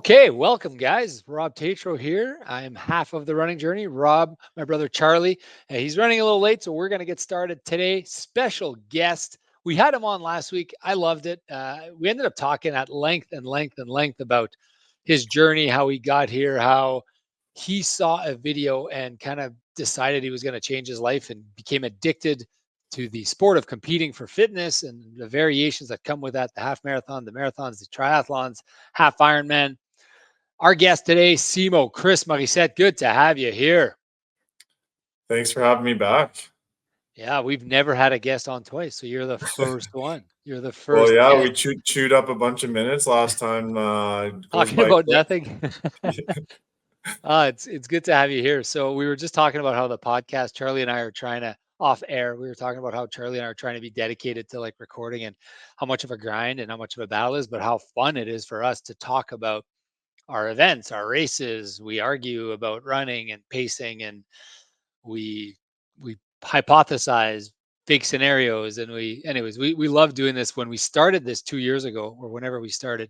Okay, welcome guys. Rob Tatro here. I am half of the running journey. Rob, my brother Charlie, he's running a little late, so we're going to get started today. Special guest. We had him on last week. I loved it. We ended up talking at length about his journey, how he got here, how he saw a video and kind of decided he was going to change his life and became addicted to the sport of competing for fitness and the variations that come with that, the half marathon, the marathons, the triathlons, half Ironman. Our guest today, Simo, Chris Morissette, good to have you here. Thanks for having me back. Yeah, we've never had a guest on twice, so you're the first one. You're the Well, first yeah, guest we chewed up a bunch of minutes last time. Goes talking by about quick. nothing. It's good to have you here. So we were just talking about how the podcast, Charlie and I are trying to off air. We were talking about how Charlie and I are trying to be dedicated to like recording and how much of a grind and how much of a battle is, but how fun it is for us to talk about our events, our races. We argue about running and pacing, and we we hypothesize big scenarios, and we love doing this. When we started this 2 years ago, or whenever we started,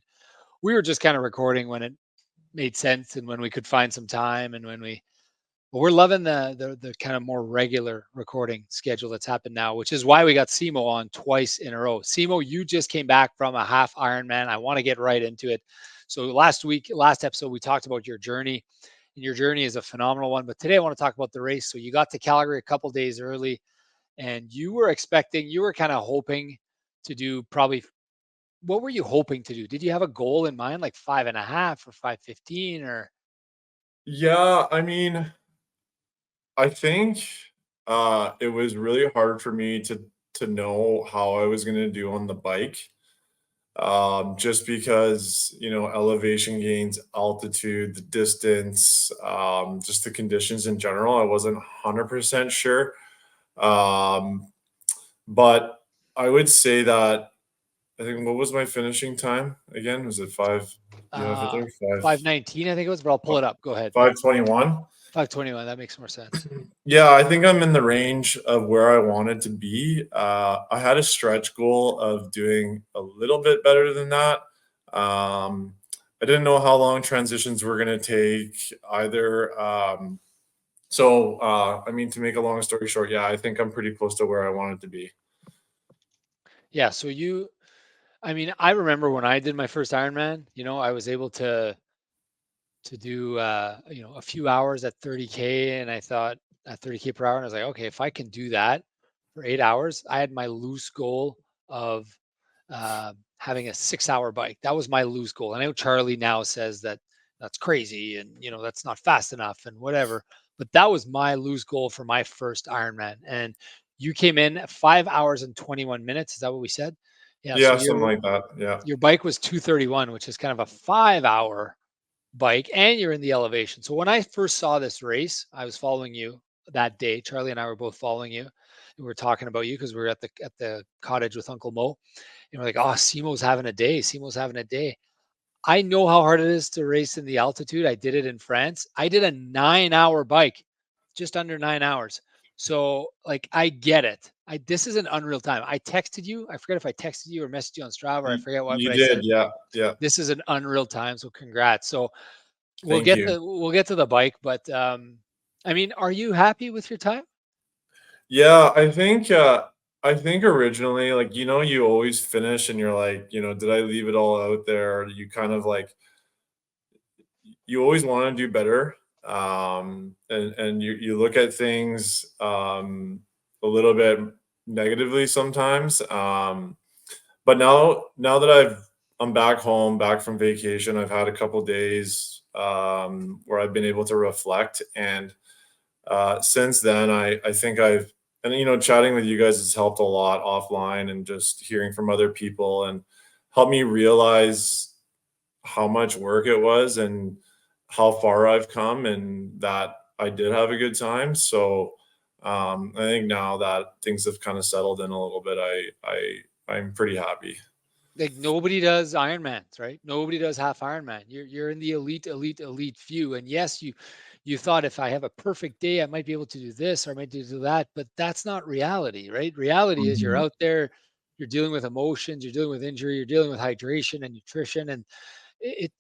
we were just kind of recording when it made sense and when we could find some time, and when we but we're loving the kind of more regular recording schedule that's happened now, which is why we got Simo on twice in a row. Simo, you just came back from a half Ironman. I want to get right into it. So last episode, we talked about your journey, and your journey is a phenomenal one. But today I want to talk about the race. So you got to Calgary a couple days early, and you were kind of hoping to do probably. What were you hoping to do? Did you have a goal in mind, like 5.5 or 5:15 or? Yeah, I mean, I think it was really hard for me to know how I was going to do on the bike. Just because, elevation gains, altitude, the distance, just the conditions in general, I wasn't 100% sure. Um, but I would say that I think what was my finishing time again? Was it five? Do you have it Uh, there? Five, 5:19, I think it was, but I'll pull it up. Go ahead. 5:21. 5:21. That makes more sense. Yeah, I think I'm in the range of where I wanted to be. I had a stretch goal of doing a little bit better than that. I didn't know how long transitions were going to take either. I mean, to make a long story short, yeah, I think I'm pretty close to where I wanted to be. Yeah. I mean, I remember when I did my first Ironman, I was able to do, a few hours at 30K, and I thought at 30K per hour, and I was like, okay, if I can do that for 8 hours, I had my loose goal of having a 6 hour bike. That was my loose goal. And I know Charlie now says that that's crazy and, that's not fast enough and whatever. But that was my loose goal for my first Ironman. And you came in at 5 hours and 21 minutes. Is that what we said? Yeah. So Yeah, something like that. Yeah. your bike was 2:31, which is kind of a 5 hour bike, and you're in the elevation. So when I first saw this race, I was following you that day. Charlie and I were both following you. We were talking about you because we were at the cottage with Uncle Mo, and we're like, "Oh, Simo's having a day. Simo's having a day." I know how hard it is to race in the altitude. I did it in France. I did a 9 hour bike, just under 9 hours. So like I get it. This is an unreal time. I texted you. I forget if I texted you or messaged you on Strava, or I forget what, You but I did. said Yeah. Yeah. this is an unreal time. So congrats. So Thank you. we'll get to the bike, but I mean, are you happy with your time? Yeah, I think originally, like, you always finish and you're like, did I leave it all out there? You kind of like you always want to do better. And you look at things a little bit negatively sometimes. But now that I'm back home, back from vacation, I've had a couple days where I've been able to reflect. And since then, I think and chatting with you guys has helped a lot offline, and just hearing from other people and helped me realize how much work it was and how far I've come, and that I did have a good time. So I think now that things have kind of settled in a little bit, I'm pretty happy. Like nobody does Ironmans, right? Nobody does half Ironman. You're in the elite few. And yes, you thought if I have a perfect day, I might be able to do this or I might do that, but that's not reality, right? Reality is you're Mhm. out there, you're dealing with emotions, you're dealing with injury, you're dealing with hydration and nutrition, and it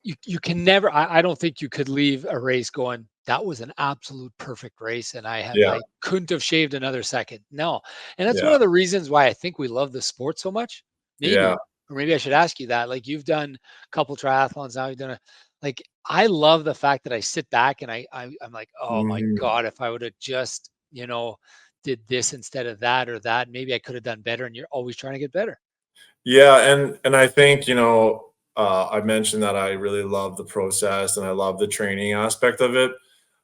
you can never, I don't think you could leave a race going, that was an absolute perfect race and Yeah, I couldn't have shaved another second. No. And that's one yeah, of the reasons why I think we love the sport so much. yeah. Maybe, or maybe I should ask you that. Like you've done a couple triathlons now, you've done a, like I love the fact that I sit back and I'm like, oh my Mhm. God, if I would have just, did this instead of that or that, maybe I could have done better. And you're always trying to get better. Yeah, and I think, I mentioned that I really love the process and I love the training aspect of it.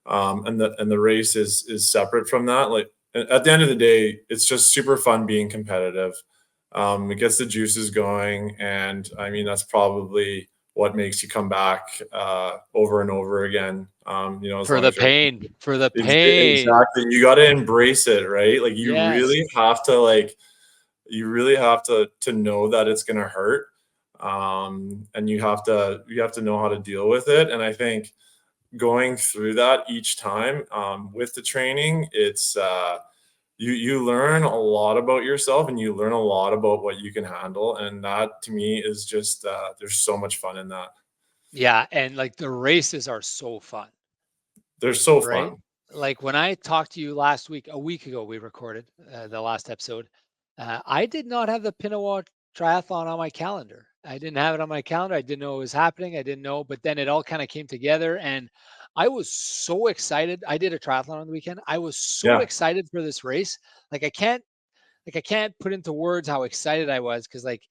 And the race is separate from that. Like at the end of the day, it's just super fun being competitive. It gets the juices going, and I mean that's probably what makes you come back over and over again. As For long the as you're pain, for the pain. exactly, you got to embrace it, right? Like Yes. you really have to know that it's going to hurt, and you have to know how to deal with it. And I think going through that each time, with the training, it's you learn a lot about yourself and you learn a lot about what you can handle, and that to me is just there's so much fun in that. Yeah, and like the races are so fun, They're so right? fun. Like when I talked to you last week, a week ago, we recorded the last episode. I did not have the Pinawa Triathlon on my calendar. I didn't have it on my calendar. I didn't know it was happening. I didn't know, but then it all kind of came together, and I was so excited. I did a triathlon on the weekend. I was so Yeah. excited for this race. Like I can't put into words how excited I was because like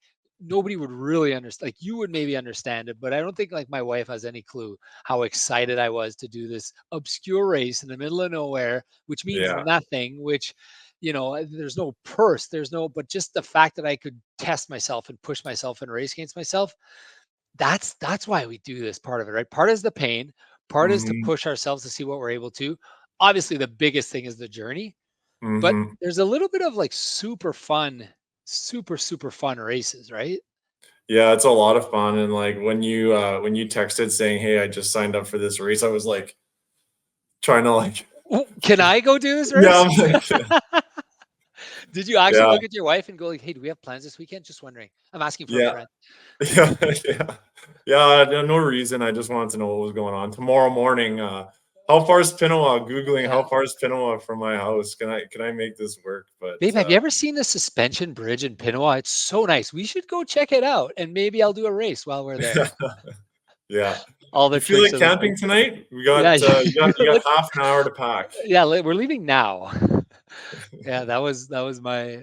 nobody would really understand. Like you would maybe understand it, but I don't think like my wife has any clue how excited I was to do this obscure race in the middle of nowhere, which means Yeah. nothing. Which there's no purse, there's no, but just the fact that I could test myself and push myself and race against myself. That's why we do this part of it, right? Part is the pain, part is to Hmm. push ourselves to see what we're able to. Obviously, the biggest thing is the journey, but Hmm. there's a little bit of like super fun, super fun races, right? Yeah, it's a lot of fun. And like when you texted saying, "Hey, I just signed up for this race," I was like trying to like, Can I go do this yeah, race? I'm like, Did you actually yeah, look at your wife and go like, "Hey, do we have plans this weekend?" Just wondering. I'm asking for a yeah, friend. yeah, yeah, yeah. No reason. I just wanted to know what was going on tomorrow morning. How far is Pinawa? Googling Yeah. how far is Pinawa from my house? Can I make this work? But Babe, have you ever seen the suspension bridge in Pinawa? It's so nice. We should go check it out and maybe I'll do a race while we're there. yeah. All You the feel tricks like of the camping trade. tonight? We Yeah, got you got let's half an hour to pack. yeah, we're leaving now. Yeah, that was my.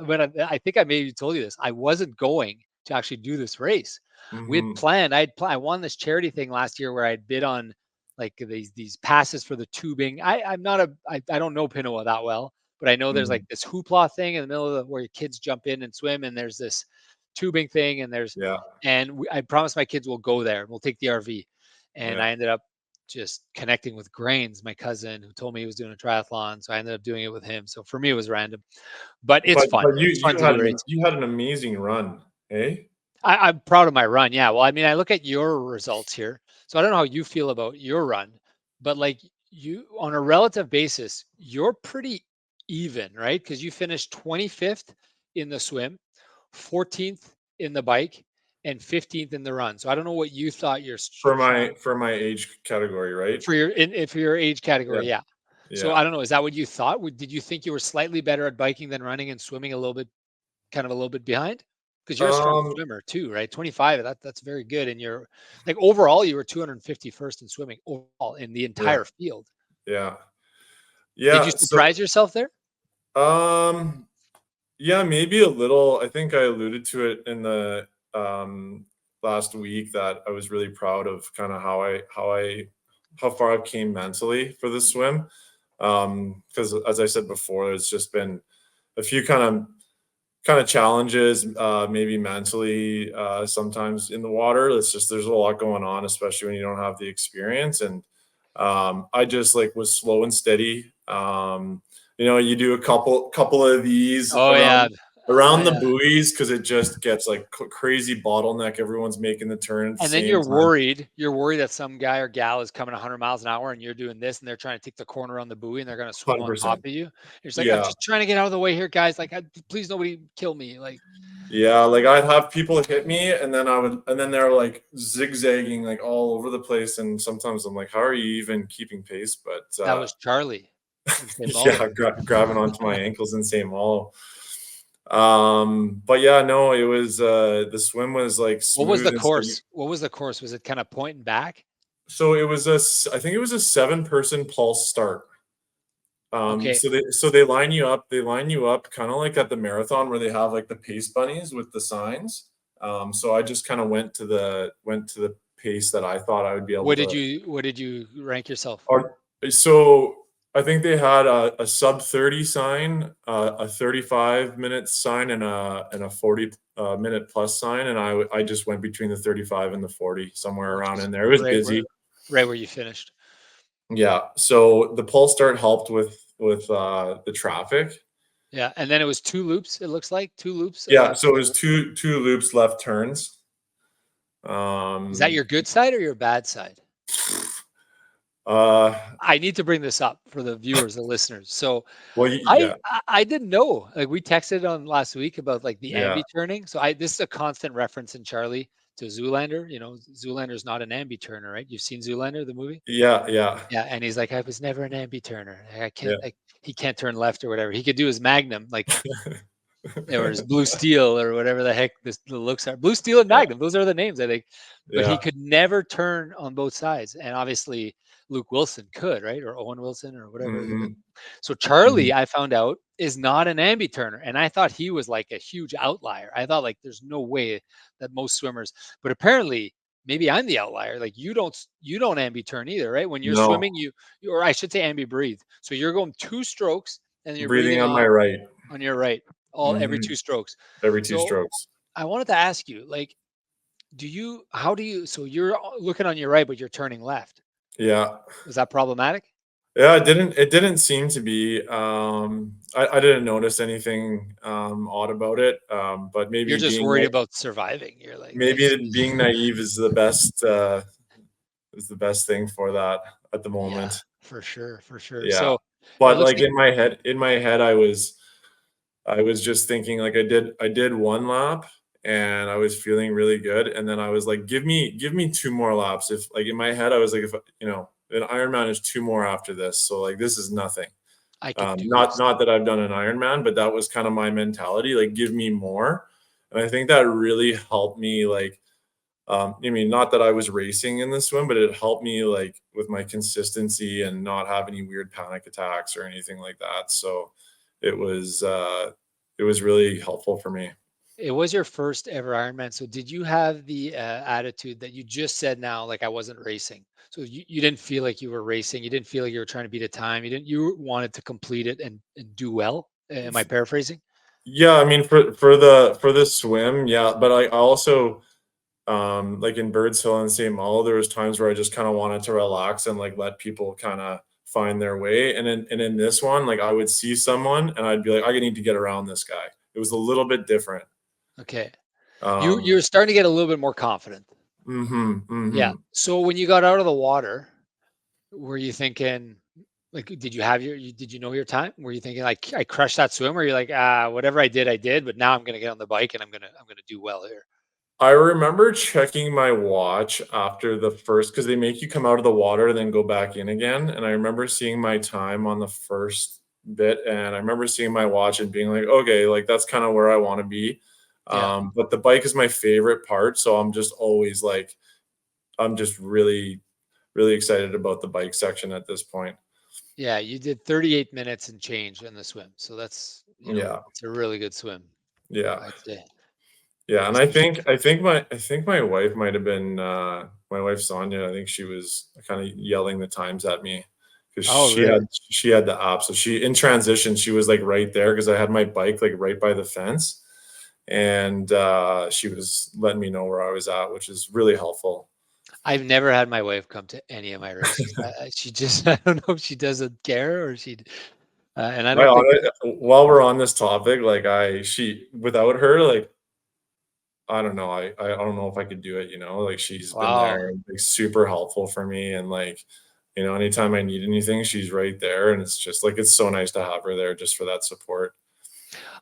But I think I maybe told you this. I wasn't going to actually do this race. We had Hmm. planned. I won this charity thing last year where I'd bid on like these passes for the tubing. I'm not a I don't know Pinoa that well, but I know there's Hmm. like this hoopla thing in the middle of where your kids jump in and swim, and there's this tubing thing, and Yeah, I promised my kids we'll go there. We'll take the RV, and yeah. I ended up just connecting with Grains, my cousin, who told me he was doing a triathlon. So I ended up doing it with him. So for me, it was random, but it's But fun. but you It's fun you to had do an race. you had an amazing run, eh? I'm proud of my run. Yeah. Well, I mean, I look at your results here. So I don't know how you feel about your run, but like you, on a relative basis, you're pretty even, right? Because you finished 25th in the swim, 14th in the bike, and 15th in the run. So I don't know what you thought your For my age category, right? for your age Yeah, category. Yeah. So yeah. I don't know. Is that what you thought? Did you think you were slightly better at biking than running and swimming a little bit, kind of a little bit behind? Because you're a strong Um, swimmer too, right? 25. That's very good. And you're like overall, you were 251st in swimming overall in the yeah, entire field. yeah, Did you yeah. So, surprise yourself there? um, yeah, maybe a little. I think I alluded to it in the last week that I was really proud of kind of how far I came mentally for the swim. Because as I said before, it's just been a few kind of challenges, maybe mentally, sometimes in the water. It's just there's a lot going on, especially when you don't have the experience. And I just like was slow and steady. You do a couple of these Oh yeah, around. around the I, buoys because it just gets like crazy bottleneck. Everyone's making the turn at the and then same time. you're worried that some guy or gal is coming 100 miles an hour and you're doing this and they're trying to take the corner on the buoy and they're going to swim on top 100%. of you. You're just like, I'm Yeah. just trying to get out of the way here, guys. Like, please nobody kill me. Like, Yeah, like I'd have people hit me and then they're like zigzagging like all over the place. And sometimes I'm like, how are you even keeping pace? But that was Charlie in St. Malo. yeah, grabbing onto my ankles in St. Malo. But yeah, no, it was the swim was like What was smooth the and steady. course? What was the course? Was it kind of pointing back? So I think it was a 7-person pulse start. Okay. So they line you up kind of like at the marathon where they have like the pace bunnies with the signs. So I just kind of went to the pace that I thought I would be able to. What did you rank yourself? Or, so I think they had a sub 30 sign, a 35-minute sign, and a 40 minute plus sign, and I just went between the 35 and the 40 somewhere Which around is in there. It was busy. right where you finished. Yeah. So the pulse start helped with the traffic. Yeah, and then it was 2 loops, it looks like, 2 loops, Yeah, so it was two loops, left turns. is that Um, your good side or your bad side? uh, I need to bring this up for the viewers, the listeners. So, well, yeah, I didn't know, like, we texted on last week about, like, the yeah, ambi turning, so I this is a constant reference in Charlie to Zoolander, Zoolander's not an ambi turner, right? You've seen Zoolander, the movie? yeah, yeah, Yeah, and he's like, "I was never an ambi turner. I yeah, can't, like, he can't turn left or whatever. He could do his Magnum, like, or his Blue Steel or whatever the heck the looks are. Blue Steel and yeah, Magnum, those are the names, I think. But he yeah. could never turn on both sides. And obviously Luke Wilson could, right? Or Owen Wilson or whatever. Mhm, So mhm. Charlie, I found out, is not an ambi turner. And I thought he was like a huge outlier. I thought like there's no way that most swimmers, but apparently maybe I'm the outlier. Like you don't ambi turn either, right? When you're No, swimming, or I should say ambi breathe. So you're going 2 strokes and then you're breathing breathing on my on right. on your right, all every Mhm, 2 strokes. every 2 So strokes. I wanted to ask you, like, how do you, so you're looking on your right, but you're turning left. Yeah. Was that problematic? Yeah, it didn't seem to be, I didn't notice anything, odd about it, but You're just worried about surviving. You're like, maybe being naive is the best thing for that at the yeah, moment. for sure, for sure. Yeah. So it But, looks like, like, in my head, I was just thinking, like, I did 1 lap, and I was feeling really good, and then I was like, give me 2 more laps." If like, in my head, I was like, "If, an Ironman is 2 more after this, so, like, this is nothing." I could do this. Not that I've done an Ironman, but that was kinda my mentality, like, "Give me more." And I think that really helped me, like, I mean, not that I was racing in the swim, but it helped me, like, with my consistency and not have any weird panic attacks or anything like that, so it was, uh, it was really helpful for me. It was your first ever Ironman. So did you have the attitude that you just said now, like I wasn't racing? So you didn't feel like you were racing. You didn't feel like you were trying to beat a time. You wanted to complete it and do well. Am I paraphrasing? Yeah, I mean, for the swim, yeah, but I also, like, in Birds Hill and St. Malo, there was times where I just kinda wanted to relax and, like, let people kinda find their way, and in this one, like, I would see someone, and I'd be like, "I need to get around this guy." It was a little bit different. Okay. Um You're starting to get a little bit more confident. Mhm, Yeah. mhm. So when you got out of the water, were you thinking, like, did you know your time? Were you thinking like I crushed that swim, or you're like, whatever I did, but now I'm gonna get on the bike and I'm gonna do well here. I remember checking my watch after the first because they make you come out of the water and then go back in again, and I remember seeing my time on the first bit, and I remember seeing my watch and being like, "Okay, like, that's kinda where I wanna be." Yeah. But the bike is my favorite part, so I'm just always, like I'm just really excited about the bike section at this point. Yeah, you did 38 minutes and change in the swim. So that's, Yeah, it's a really good swim, yeah. I'd say. Yeah, and So I think my wife might have been, my wife Sonia, I think she was kinda yelling the times at me because oh, really? she had the app, so she in transition, she was, like, right there because I had my bike, like, right by the fence, and, she was letting me know where I was at, which is really helpful. I've never had my wife come to any of my races. She just I don't know if she doesn't care or she. And I I don't think hone while we're on this topic, like, without her, like, I don't know, I don't know if I could do it, like, she's been wow. there and, like, super helpful for me, and, like, anytime I need anything, she's right there, and it's just, like, it's so nice to have her there just for that support.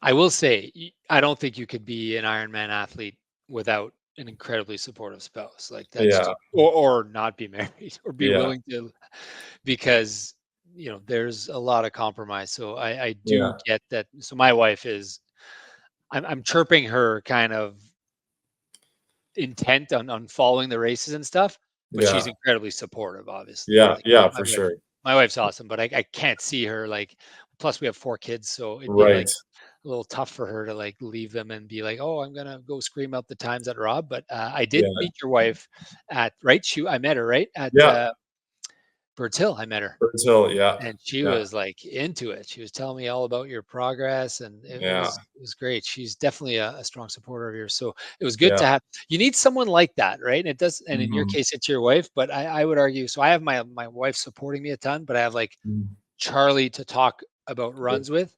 I will say, I don't think you could be an Ironman athlete without an incredibly supportive spouse. Like that's Yeah, just, or not be married or be yeah, willing to, because there's a lot of compromise. So I do yeah, get that. So my wife is, I'm chirping her kind of intent on following the races and stuff, but she's yeah, incredibly supportive, obviously. yeah, Like yeah, my for wife, sure. my wife's awesome, but I can't see her like. Plus, we have 4 kids, so it'd be like Right. a little tough for her to like leave them and be like, "Oh, I'm gonna go scream out the times at Rob." But I did Yeah, meet your wife at right. I met her right at yeah, Birds Hill. I met her, Brazil, yeah, and she yeah, was like into it. She was telling me all about your progress, and it yeah, was it was great. She's definitely a strong supporter of yours. So it was good yeah, to have. You need someone like that, right? And it does. And in your mhm, case, it's your wife. But I would argue. So I have my wife supporting me a ton, but I have like mhm, Charlie to talk about runs with,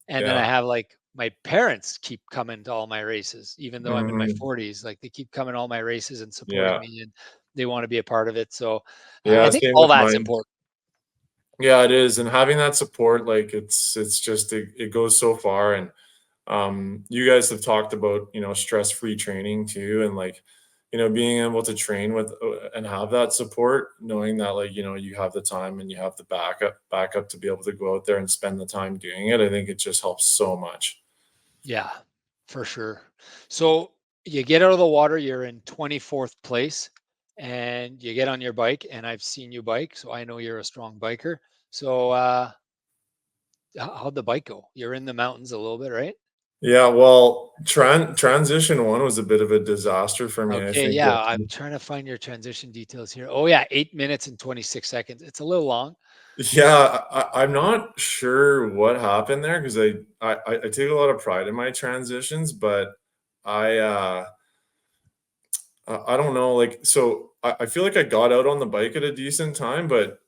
and then I yeah, have like my parents keep coming to all my races, even though I'm in my mhm, 40s. Like they keep coming to all my races and supporting yeah, me, and they want to be a part of it. So I yeah, think same all with that's mine. important. Yeah, it is, and having that support, like, it's just it goes so far, and, you guys have talked about, stress-free training too, and, like, being able to train with, and have that support, knowing that, like, you have the time and you have the backup to be able to go out there and spend the time doing it, I think it just helps so much. Yeah, for sure. So you get out of the water, you're in 24th place, and you get on your bike, and I've seen you bike, so I know you're a strong biker. So how'd the bike go? You're in the mountains a little bit, right? Yeah, well, transition 1 was a bit of a disaster for me, I Okay, think yeah, that I'm trying to find your transition details here. Oh yeah, 8 minutes and 26 seconds. It's a little long. yeah, I'm not sure what happened there, 'cause I take a lot of pride in my transitions, but I, I don't know, like, so I feel like I got out on the bike at a decent time, but,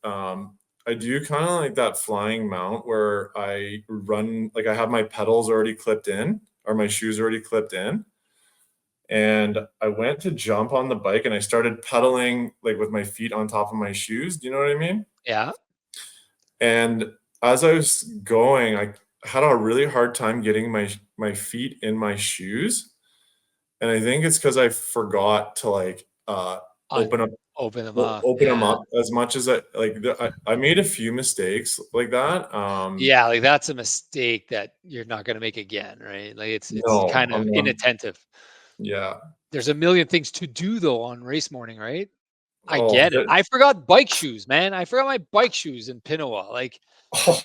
I do kinda like that flying mount where I run like, I have my pedals already clipped in, or my shoes already clipped in, and I went to jump on the bike, and I started pedaling, like, with my feet on top of my shoes, do you know what I mean? Yeah. And as I was going, I had a really hard time getting my feet in my shoes, and I think it's because I forgot to, like, open Un up Open them up. open them Yeah. up as much as I made a few mistakes like that, Yeah, like that's a mistake that you're not gonna make again, right? Like it's no, kind of I'm not. inattentive. Yeah. There's a million things to do though on race morning, right? I Oh, get it. I forgot bike shoes, man. I forgot my bike shoes in Pinawa. Like oh,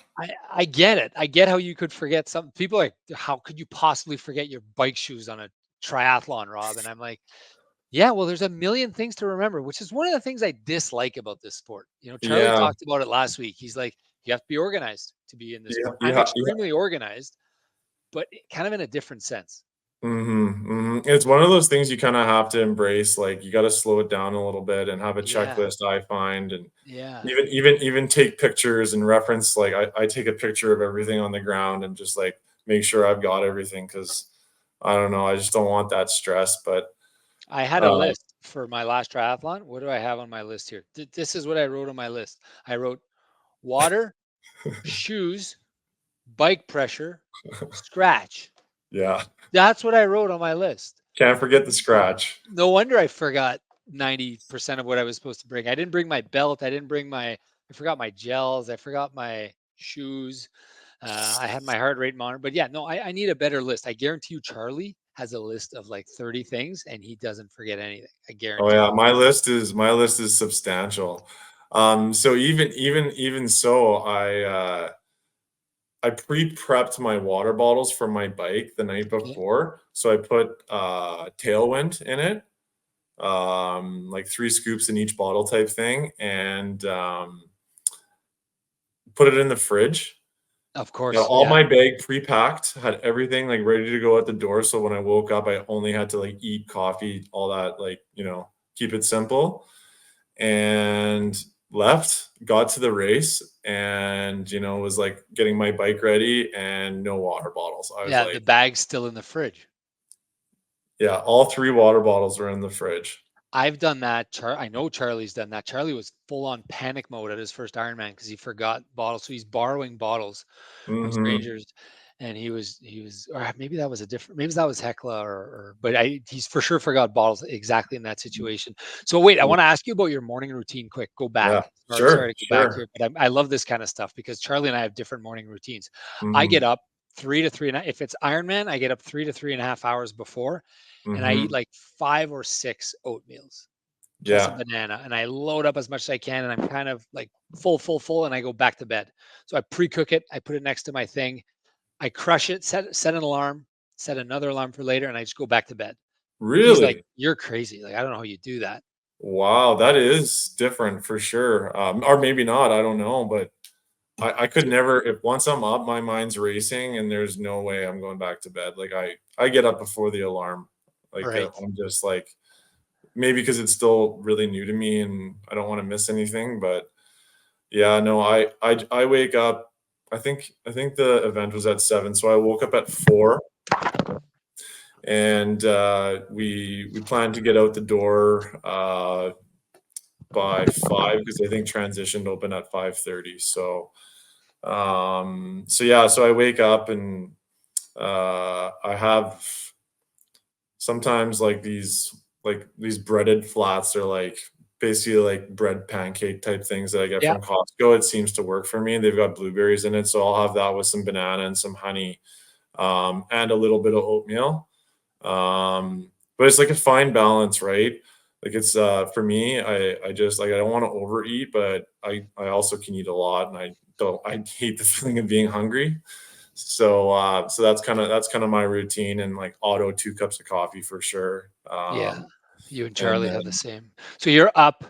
I get it. I get how you could forget some people are like, how could you possibly forget your bike shoes on a triathlon, Rob? And I'm like, yeah, well, there's a million things to remember, which is one of the things I dislike about this sport. Charlie yeah, talked about it last week. He's like, you have to be organized to be in this yeah, sport. I'm yeah, yeah. extremely organized, but kind of in a different sense. Mhm, mhm. It's one of those things you kinda have to embrace, like, you gotta slow it down a little bit and have a Yeah. checklist, I find, and Yeah. even take pictures and reference, like, I take a picture of everything on the ground and just, like, make sure I've got everything, because I don't know, I just don't want that stress, but, I had a uh list for my last triathlon. What do I have on my list here? This is what I wrote on my list. I wrote water, shoes, bike pressure, scratch. yeah, That's what I wrote on my list. can't forget the scratch. No wonder I forgot 90% of what I was supposed to bring. I didn't bring my belt. I forgot my gels. I forgot my shoes. I had my heart rate monitor. But yeah, no, I need a better list. I guarantee you, Charlie has a list of like 30 things and he doesn't forget anything. I Oh, guarantee yeah, you. my list is substantial. So even so, I pre-prepped my water bottles for my bike the night Okay. before, so I put, Tailwind in it, like 3 scoops in each bottle type thing, and, put it in the fridge. Of Yeah, course. all Yeah. my bag pre-packed, had everything, like, ready to go out the door, so when I woke up, I only had to, eat coffee, all that, keep it simple, and left, got to the race, and, was, like, getting my bike ready and no water bottles. I was Yeah, the like, bag's still in the fridge. yeah, all 3 water bottles are in the fridge. I've done that. I know Charlie's done that. Charlie was full on panic mode at his first Ironman because he forgot bottles. So he's borrowing bottles from Mhm. strangers, and he was, or maybe that was a different. Maybe that was Hecla, but he's for sure forgot bottles exactly in that situation. So wait, I Yeah, want to ask you about your morning routine. Quick, go yeah. back. Sorry Sure, to go back sure. here, but I love this kind of stuff because Charlie and I have different morning routines. I get Mhm, up 3 to 3 and if it's Ironman, I get up 3 to 3.5 hours before, and I eat mhm. like 5 or 6 oatmeals plus a Yeah. banana, and I load up as much as I can, and I'm kind of like full, full, full, and I go back to bed. So I pre-cook it, I put it next to my thing, I crush it, set an alarm, set another alarm for later, and I just go back to bed. He's like, Really? "You're crazy. Like, I don't know how you do that." Wow, that is different for sure, or maybe not, I don't know, but I could So never if once I'm up, my mind's racing, and there's no way I'm going back to bed, like, I get up before the alarm, like, right. I'm just, like maybe because it's still really new to me and I don't wanna miss anything, but yeah, no, I wake up I think the event was at 7, so I woke up at 4, and, we planned to get out the door, by 5 because I think transition opened at 5:30, so yeah, so I wake up and, I have sometimes, like these breaded flats are, like, basically, like, bread pancake type things that I get Yeah, from Costco. It seems to work for me. They've got blueberries in it, so I'll have that with some banana and some honey, and a little bit of oatmeal. But it's like a fine balance, right? Like it's for me, I just like I don't want to overeat, but I also can eat a lot, and I hate the feeling of being hungry. So that's kind of my routine, and like auto 2 cups of coffee for sure. yeah. You and And Charlie have the then same. So you're up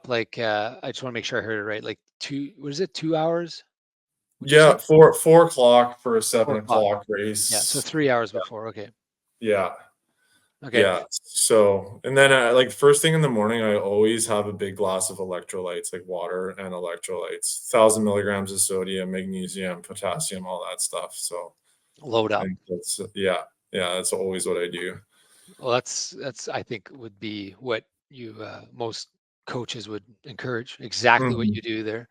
like, I just wanna make sure I heard it right, like 2 what is it, 2 hours? What'd you yeah, say? 4 o'clock for a 4 o'clock. 7 o'clock Yeah, so race. 3 hours before, okay. Yeah. Okay. Yeah. So, and then, like, first thing in the morning, I always have a big glass of electrolytes, like water and electrolytes, 1,000 milligrams of sodium, magnesium, potassium, all that stuff. So, Load I up. think that's yeah, yeah, that's always what I do. Well, that's I think would be what most coaches would encourage. Exactly what Mhm, you do there.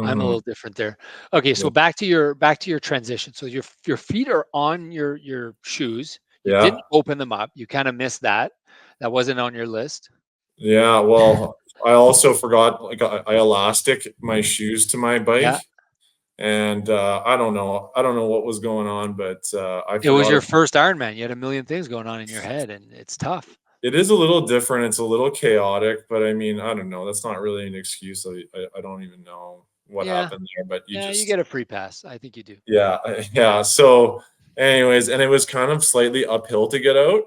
I'm a mhm. little different there. Okay, Yeah, so back to your transition. So your feet are on your shoes. You yeah, didn't open them up. You kind of missed that. That wasn't on your list. yeah. Well, I also forgot, like, I elastic my shoes to my Yeah. bike, and, I don't know what was going on, but, I It was forgot. your first Ironman. You had a million things going on in your head, and it's tough. It is a little different, it's a little chaotic, but I mean, I don't know, that's not really an excuse. I don't even know what Yeah. happened there, but you Yeah, you just get a free pass. I think you do. yeah, yeah, so, anyways, and it was kind of slightly uphill to get out,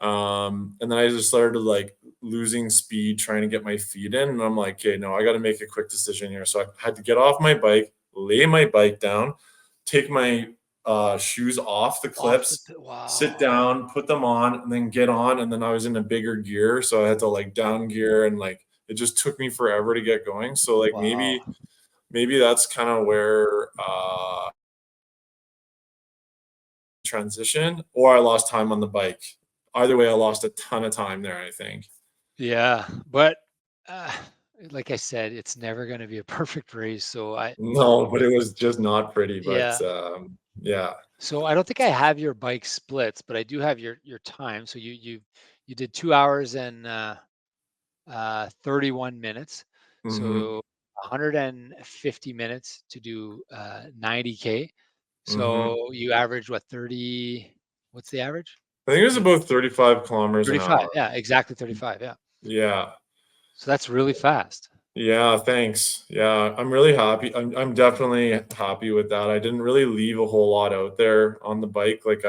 and then I just started, like, losing speed trying to get my feet in, and I'm like, "Okay, no, I gotta make a quick decision here," so I had to get off my bike, lay my bike down, take my, shoes off the Off the clips, sit wow. down, put them on, and then get on, and then I was in a bigger gear, so I had to, like, down gear, and, like, it just took me forever to get going, so, like, Wow. maybe that's kinda where, transition, or I lost time on the bike. Either way, I lost a ton of time there, I think. Yeah, but, uh, like I said, it's never gonna be a perfect race, so No, but it was just not pretty, but, yeah. yeah. So I don't think I have your bike splits, but I do have your time. So you did 2 hours and 31 minutes. Mhm, So 150 minutes to do 90K. mhm. So you average what, 30, what's the average? I think it was 30, about 35 kilometers an 35. hour. Yeah, exactly 35. Yeah. Yeah. So that's really fast. Yeah, thanks. Yeah, I'm really happy. I'm definitely happy with that. I didn't really leave a whole lot out there on the bike, like,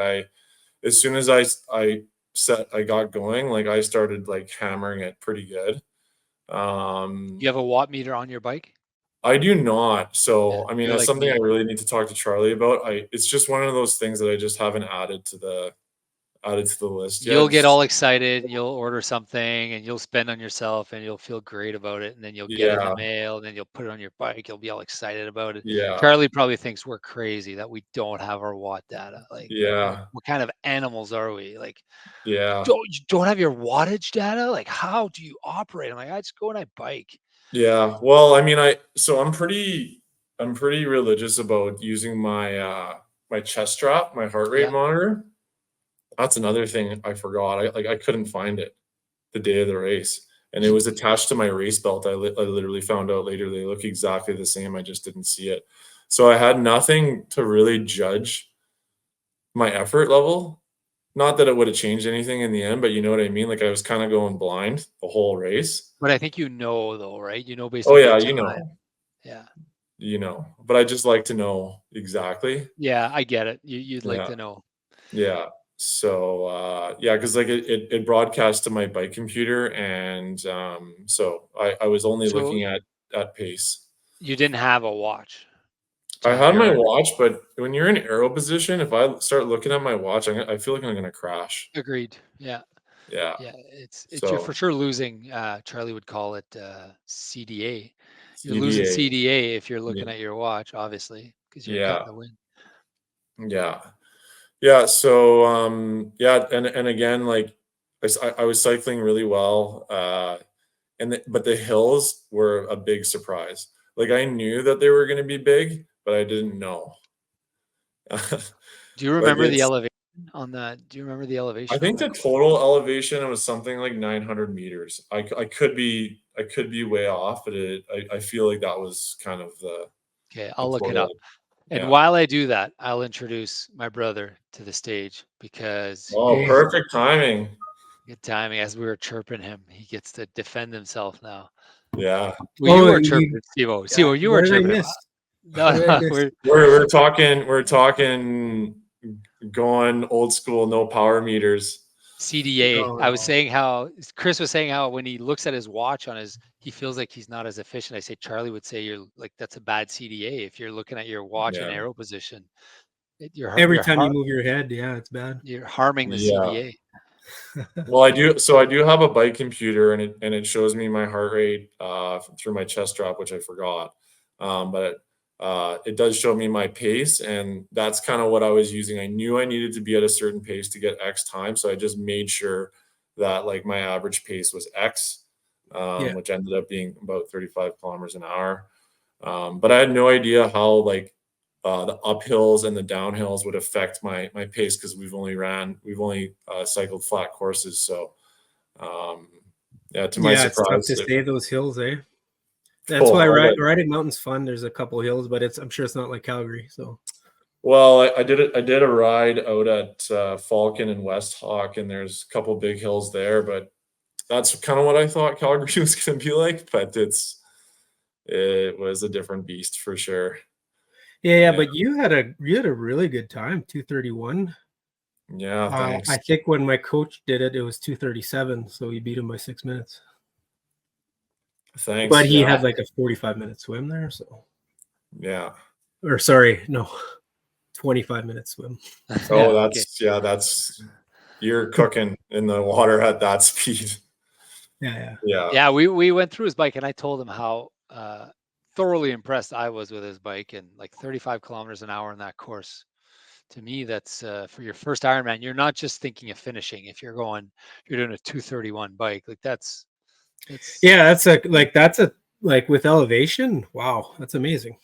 as soon as I got going, like, I started, like, hammering it pretty good. You Um have a watt meter on your bike? I do not. Yeah, So, I mean, you're that's like something I me. really need to talk to Charlie about. It's just one of those things that I just haven't added to added to the list You'll yet. get all excited, you'll order something and you'll spend on yourself and you'll feel great about it. And then you'll get it in the Yeah, mail and then you'll put it on your bike. You'll be all excited about it. yeah, Charlie probably thinks we're crazy that we don't have our watt data. Like, yeah, what kind of animals are we? Like, yeah, you don't have your wattage data? Like, how do you operate? I'm like, I just go and I bike. yeah. Well, I mean, I'm pretty religious about using my chest strap, my heart rate Yeah. monitor. That's another thing I forgot. I couldn't find it the day of the race, and it was attached to my race belt. I literally found out later they look exactly the same. I just didn't see it. So I had nothing to really judge my effort level. Not that it would have changed anything in the end, but you know what I mean? Like I was kind of going blind the whole race. But I think though, right? Based Oh off your yeah, time. Yeah. but I just like to know exactly. Yeah, I get it. You'd like Yeah. to know. Yeah. So, yeah, because like it broadcast to my bike computer, and so I was only So looking at pace. you didn't have a watch to I have had your my heart rate. watch, but when you're in aero position, if I start looking at my watch, I feel like I'm gonna crash. Agreed. Yeah. Yeah. Yeah. It's you're for So sure losing. Charlie would call it CDA. You're losing CDA. CDA if you're looking Yeah. at your watch, obviously, because you're Yeah. cutting the wind. Yeah. Yeah. So yeah, and again, like I was cycling really well. But the hills were a big surprise. Like, I knew that they were gonna be big, but I didn't know. Do you Like, remember the it's elevation on that? Do you remember the I elevation on think that the course? total elevation was something like 900 meters. I could be way off, but I feel like that was kind of Okay, the I'll look it up. total. And Yeah. while I do that, I'll introduce my brother to the stage because Oh, Hey, perfect timing. good timing. As we were chirping him, he gets to defend himself now. Yeah. Well, you oh, were you, chirping, Steve-O. Steve-O, you were what did I chirping him. miss? No, What did I no, miss? We're talking going old school, no power meters. CDA. I was Oh, saying how Chris was saying how when he looks at his watch on he feels like he's not as efficient. I say Charlie would say you're like that's a bad CDA if you're looking at your watch in Yeah. arrow position. every time you move your head, yeah, it's bad. You're harming the Yeah. CDA. Well, I do have a bike computer, and it shows me my heart rate through my chest strap, which I forgot. But it does show me my pace, and that's kind of what I was using. I knew I needed to be at a certain pace to get X time, so I just made sure that like my average pace was X, Yeah, which ended up being about 35 kilometers an hour. But I had no idea how like the uphills and the downhills would affect my pace because we've only cycled flat courses. So yeah, to my yeah, it's tough surprise, to stay those hills, eh? That's oh, why I got riding mountains fun. There's a couple hills, but I'm sure it's not like Calgary. So well, I did it. I did a ride out at Falcon and West Hawk, and there's a couple big hills there, but that's kind of what I thought Calgary was going to be like. But it was a different beast for sure. yeah, Yeah, but you had a really good time, 2:31. yeah. I Thanks. think when my coach did it, it was 2:37, so he beat him by 6 minutes. But Thanks. he Yeah, had like a 45-minute swim there, so yeah. or sorry, no, 25-minute swim. Oh, Yeah, okay. that's you're cooking in the water at that speed. Yeah, Yeah. Yeah, we went through his bike and I told him how thoroughly impressed I was with his bike and like 35 kilometers an hour in that course. To me, that's for your first Ironman. You're not just thinking of finishing. If you're doing a 231 bike, like that's yeah. That's a like with elevation. Wow, that's amazing.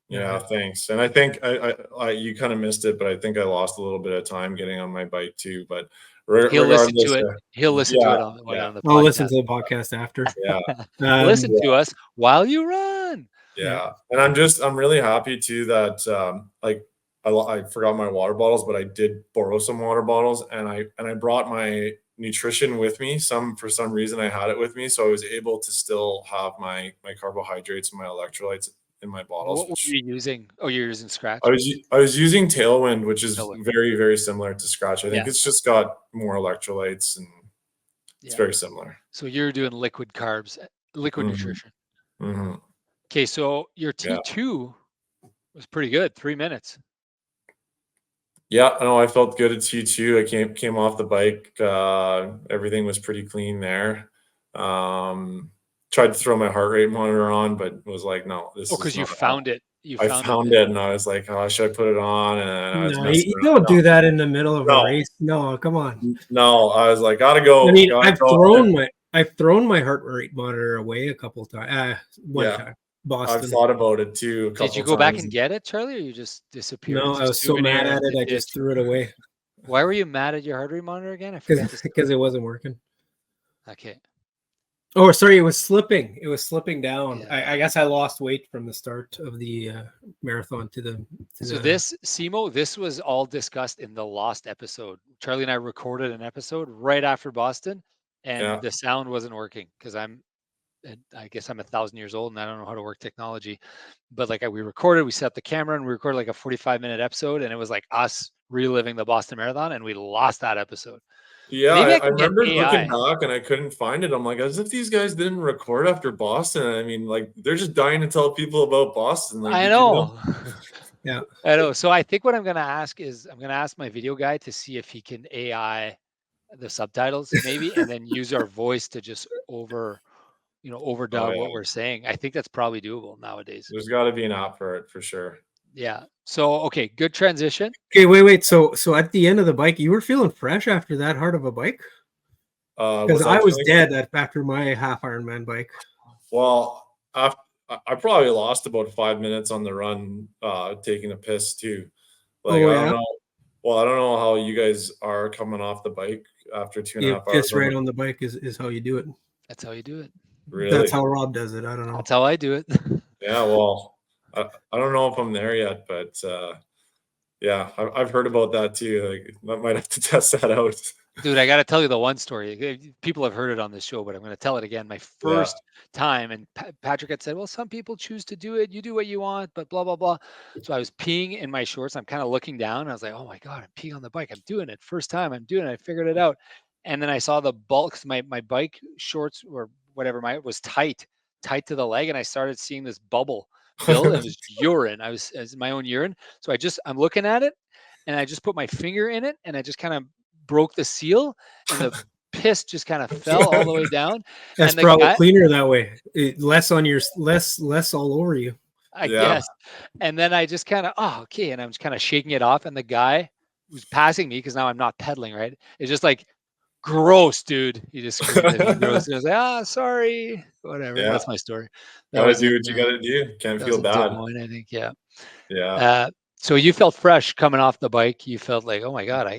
Yeah, Yeah, thanks. And I think I you kind of missed it, but I think I lost a little bit of time getting on my bike too. But he'll listen to regardless, it. He'll listen to yeah, it yeah, on the I'll listen podcast. to the podcast after. yeah, Listen Um, to us while you run. yeah, yeah. And I'm really happy too that like I forgot my water bottles, but I did borrow some water bottles, and I brought my nutrition with me. For some reason I had it with me, so I was able to still have my carbohydrates and my electrolytes in my bottles, What were which you using? Oh, you're using Scratch. I was using Tailwind, which is Tailwind. very, very similar to Scratch. I think Yeah, it's just got more electrolytes, and it's yeah. very similar. So you're doing liquid carbs, liquid Mhm, nutrition. mhm. Okay, so your Yeah. T2 was pretty good, 3 minutes. Yeah, no, I felt good at T2. I came off the bike. Everything was pretty clean there. Tried to throw my heart rate monitor on, but was like, no, Oh, this is because you not. found it. You I found it found then. it and I was like, oh, should I put it on? And I was No, messing you around. don't do that in the middle of a No, race. No, come on. no, I was like, I mean, gotta go. I've thrown my heart rate monitor away a couple times. One Yeah, time, I've Boston. thought about it too a Did you couple go back times. and get it, Charlie, or you just disappeared? No, It's I a was so mad souvenir at in it, the I ditch. just threw it away Why were you mad at your heart rate monitor again? I forgot this. because it wasn't working. Okay. Oh, sorry, it was slipping. It was slipping down. Yeah. I guess I lost weight from the start of the marathon to the. So this, Simo, this was all discussed in the Lost episode. Charlie and I recorded an episode right after Boston, and Yeah, the sound wasn't working because I guess I'm 1,000 years old and I don't know how to work technology. But like we recorded, we set up the camera and we recorded like a 45-minute episode, and it was like us reliving the Boston Marathon, and we lost that episode. yeah. Maybe I I can get remember looking AI. back and I couldn't find it. I'm like, as if these guys didn't record after Boston. I mean, like they're just dying to tell people about Boston. Like, I did you know? know. Yeah. I know. So I think what I'm gonna ask is I'm gonna ask my video guy to see if he can AI the subtitles maybe, and then use our voice to just Oh overdub what yeah, we're saying. I think that's probably doable nowadays. there's got to be an app for it for sure. Yeah. So okay, good transition. Okay, wait. So at the end of the bike, you were feeling fresh after that hard of a bike? Because Was I I was feeling? dead after my half Ironman bike. Well, I probably lost about 5 minutes on the run, taking a piss too. Like Oh I don't yeah, know. Well, I don't know how you guys are coming off the bike after two and a you half hours piss on the. right on the bike is how you do it. That's how you do it. That's Really? how Rob does it. I don't know. That's how I do it. Yeah. Well, I don't know if I'm there yet, but yeah, I've heard about that too. Like, I might have to test that out. Dude, I got to tell you the one story. People have heard it on this show, but I'm going to tell it again. My Yeah. first time, and Patrick had said, "Well, some people choose to do it. You do what you want, but blah blah blah." So I was peeing in my shorts. I'm kind of looking down. And I was like, "Oh my god, I'm peeing on the bike. I'm doing it. First time I'm doing it. I figured it out." And then I saw the bulk. My bike shorts or whatever my was tight to the leg, and I started seeing this bubble build. It was urine. It was my own urine. So I'm looking at it, and I just put my finger in it, and I just kind of broke the seal, and the piss just kind of fell all the way down. That's And the probably guy, cleaner that way. Less on your less all over you. I Yeah. guess, and then I just kind of, oh, okay. And I'm just kind of shaking it off. And the guy who's passing me, because now I'm not pedaling, right? It's just like, gross, dude. He just screamed at me, gross. And I was like, sorry, whatever. Yeah. That's my story. That Gotta was do in, what you gotta do. Can't that was feel in Des bad. Moines, I think. Yeah. Yeah. So you felt fresh coming off the bike. You felt like, oh my God,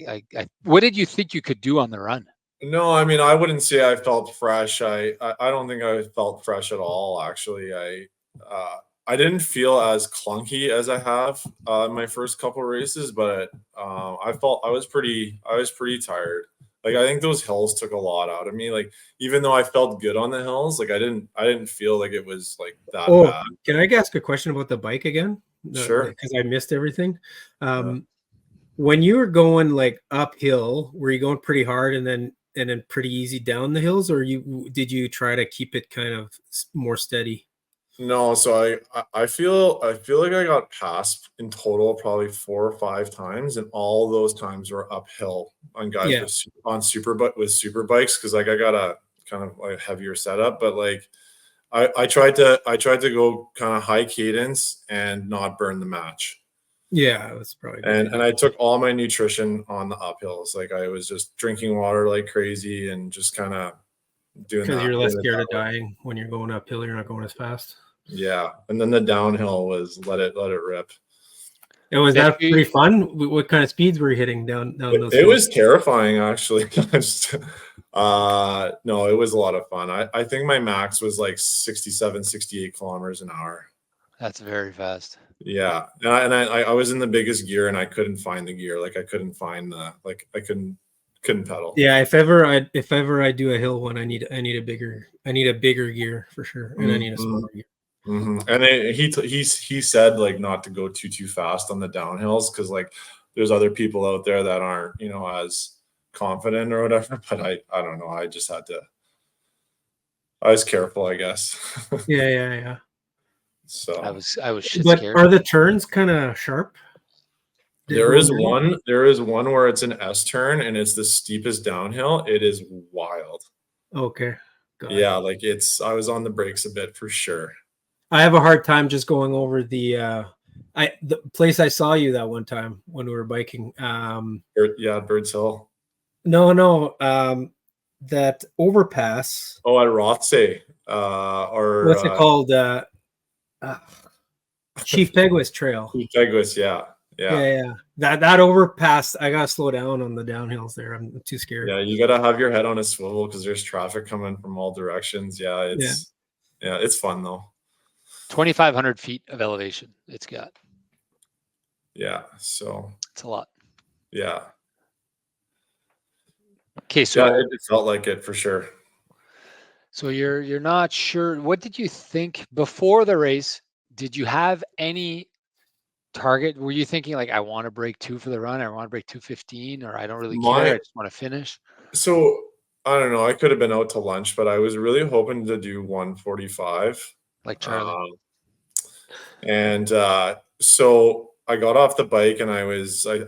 what did you think you could do on the run? No, I mean, I wouldn't say I felt fresh. I don't think I felt fresh at all, actually. I didn't feel as clunky as I have in my first couple races, but I was pretty tired. Like I think those hills took a lot out of me. Like even though I felt good on the hills, like I didn't feel like it was like that Oh, bad. can I ask a question about the bike again? Sure. Because I missed everything. Yeah. When you were going like uphill, were you going pretty hard and then pretty easy down the hills, or did you try to keep it kind of more steady? No, so I feel like I got passed in total probably 4 or 5 times, and all those times were uphill on guys Yeah, with super bikes because like I got a kind of like heavier setup, but like I tried to go kind of high cadence and not burn the match, yeah, that's probably a good and idea. I took all my nutrition on the uphills. Like I was just drinking water like crazy and just kind of doing Because that. you're less Doing it scared that of way. dying when you're going uphill. You're not going as fast. Yeah, and then the downhill was let it rip. And was Bet that you, pretty fun? What kind of speeds were you hitting down those It hills? was terrifying, actually. No, it was a lot of fun. I think my max was like 67, 68 kilometers an hour. that's very fast. Yeah, and I was in the biggest gear, and I couldn't find the gear. Like I couldn't find I couldn't pedal. Yeah, if ever I do a hill one, I need a bigger gear for sure, and I need a Mhm, smaller gear. And he said like not to go too fast on the downhills because like there's other people out there that aren't as confident or whatever. But I don't know. I was careful, I guess. Yeah. I So was I was shit But scared. are the turns kind of sharp? There is one where it's an S turn and it's the steepest downhill. It is wild. Okay. Got it. Yeah, like I was on the brakes a bit for sure. I have a hard time just going over the place I saw you that one time when we were biking. Birds Hill. No, that overpass. Oh, at Rothsay. Or What's it called? Chief Peguis Trail. Chief Peguis, yeah. That overpass, I gotta slow down on the downhills there. I'm too scared. Yeah, you gotta have your head on a swivel because there's traffic coming from all directions. Yeah, it's fun though. 2,500 feet of elevation it's got. Yeah, so it's a lot. Yeah. Okay, so yeah, it felt like it for sure. So you're not sure. What did you think before the race? Did you have any target? Were you thinking like, I want to break 2 for the run, or I want to break 2:15, or I don't really care, I just want to finish? So I don't know. I could have been out to lunch, but I was really hoping to do 1:45. Like Charlie. So I got off the bike and I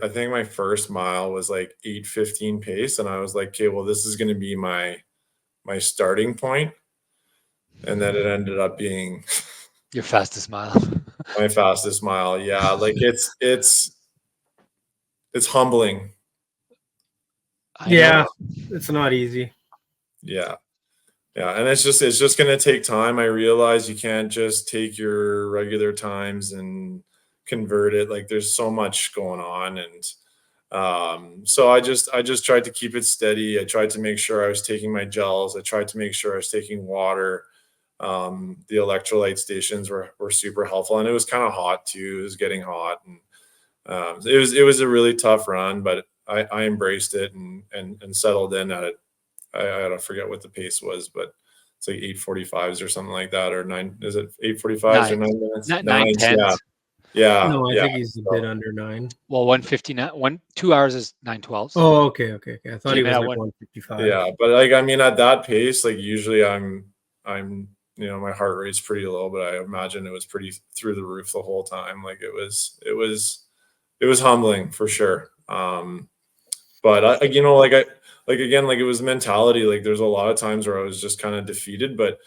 think my first mile was like 8:15 pace. And I was like, okay, well, this is going to be my starting point. And then it ended up being your fastest mile. My fastest mile. Yeah. Like it's humbling. Yeah. It's not easy. Yeah. Yeah. And it's just going to take time. I realize you can't just take your regular times and convert it. Like there's so much going on. And so I just tried to keep it steady. I tried to make sure I was taking my gels. I tried to make sure I was taking water. The electrolyte stations were super helpful, and it was kind of hot too. It was getting hot, and it was a really tough run, but I embraced it and settled in at it. I don't forget what the pace was, but it's like 8:45s or something like that, or 9. Is it 8:45s or 9 minutes? 9:10. Yeah. No, I think he's a bit under 9. Well, 1:59. 2 hours is 9:12. Oh, okay. I thought he was like 1:55. Yeah, but like I mean, at that pace, like usually I'm my heart rate's pretty low, but I imagine it was pretty through the roof the whole time. Like it was humbling for sure. But it was mentality. Like there's a lot of times where I was just kind of defeated, but